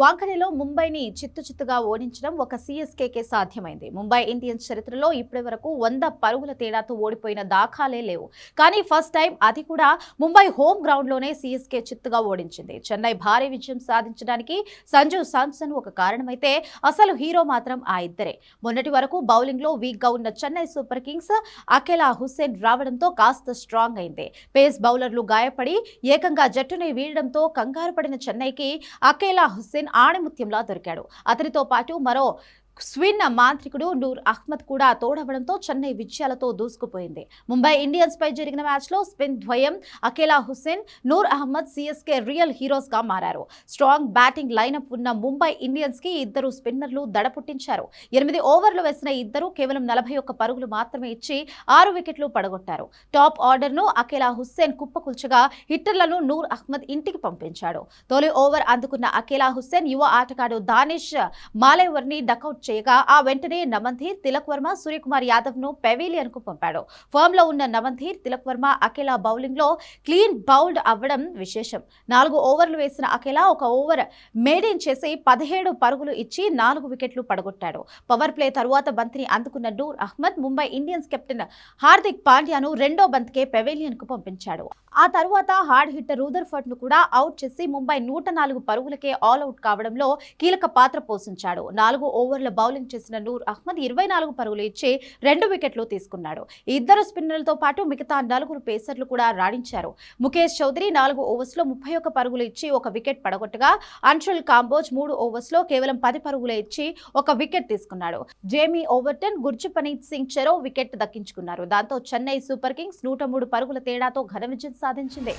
వాంఖడేలో ముంబైని చిత్తుచిత్తుగా ఓడించడం ఒక సీఎస్కేకే సాధ్యమైంది. ముంబై ఇండియన్స్ చరిత్రలో ఇప్పటి వరకు 100 పరుగుల తేడాతో ఓడిపోయిన దాఖాలే లేవు. కానీ ఫస్ట్ టైం అది కూడా ముంబై హోమ్ గ్రౌండ్లోనే సీఎస్కే చిత్తుగా ఓడించింది. చెన్నై భారీ విజయం సాధించడానికి సంజు సామ్సన్ ఒక కారణమైతే అసలు హీరో మాత్రం ఆ ఇద్దరే. మొన్నటి వరకు బౌలింగ్లో వీక్గా ఉన్న చెన్నై సూపర్ కింగ్స్ అకేలా హుస్సేన్ రావడంతో కాస్త స్ట్రాంగ్ అయింది. పేస్ బౌలర్లు గాయపడి ఏకంగా జట్టునే వీడడంతో కంగారు పడిన చెన్నైకి అకేలా హుస్సేన్ ఆణిముత్యంలా దొరికాడు. అతనితో పాటు మరో స్విన్ మాంత్రికుడు నూర్ అహ్మద్ కూడా తోడవడంతో చెన్నై విజయాలతో దూసుకుపోయింది. ముంబై ఇండియన్స్ పై జరిగిన మ్యాచ్లో స్పిన్ ద్వయం Akeal Hosein, Noor Ahmad CSK real heroes గా మారారు. స్ట్రాంగ్ బ్యాటింగ్ లైనప్ ఉన్న ముంబై ఇండియన్స్ కి ఇద్దరు స్పిన్నర్లు దడ పుట్టించారు. 8 ఓవర్లు వేసిన ఇద్దరు కేవలం 41 పరుగులు మాత్రమే ఇచ్చి 6 వికెట్లు పడగొట్టారు. టాప్ ఆర్డర్ ను అకేలా హుస్సేన్ కుప్పకూల్చగా హిట్టర్లను నూర్ అహ్మద్ ఇంటికి పంపించాడు. తొలి ఓవర్ అందుకున్న అకేలా హుస్సేన్ యువ ఆటగాడు దానిష్ మాలేవర్ ని డకౌట్ చేయగా ఆ వెంటనే నమంధీర్, తిలక్ వర్మ, సూర్యకుమార్ యాదవ్ ను పెవిలియన్ కు పంపాడు. ఫామ్ లో ఉన్న నమంధీర్, తిలక్ వర్మ, అకేలా బౌలింగ్ లో క్లీన్ బౌల్డ్ అవ్వడం విశేషం. 4 ఓవర్లు వేసిన అకేలా ఒక ఓవర్ మేడిన్ చేసి 17 పరుగులు ఇచ్చి 4 వికెట్లు పడగొట్టాడు. పవర్ ప్లే తరువాత బంతిని అందుకున్న నూర్ అహ్మద్ ముంబై ఇండియన్స్ కెప్టెన్ హార్దిక్ పాండ్యాను రెండో బంతికే పెవిలియన్ కు పంపించాడు. ఆ తర్వాత హార్డ్ హిట్టర్ రూదర్ఫర్డ్ ను కూడా అవుట్ చేసి ముంబై 104 పరుగులకే ఆల్అవుట్ కావడంలో కీలక పాత్ర పోషించాడు. 4 ఓవర్ల బౌలింగ్ చేసిన నూర్ అహ్మద్ 24 పరుగులు ఇచ్చి 2 వికెట్లు తీసుకున్నాడు. ఇద్దరు స్పిన్నర్లతో పాటు మిగతా 4 పేసర్లు కూడా రాణించారు. ముఖేష్ చౌదరి 4 ఓవర్స్లో 31 పరుగులు ఇచ్చి 1 వికెట్ పడగొట్టగా అన్షుల్ కాంబోజ్ 3 ఓవర్స్లో కేవలం 10 పరుగులే ఇచ్చి 1 వికెట్ తీసుకున్నాడు. జేమీ ఓవర్టన్, గుర్జప్రీత్ సింగ్ చెరో వికెట్ దక్కించుకున్నారు. దాంతో చెన్నై సూపర్ కింగ్స్ 103 పరుగుల తేడాతో ఘన విజయం సాధించింది.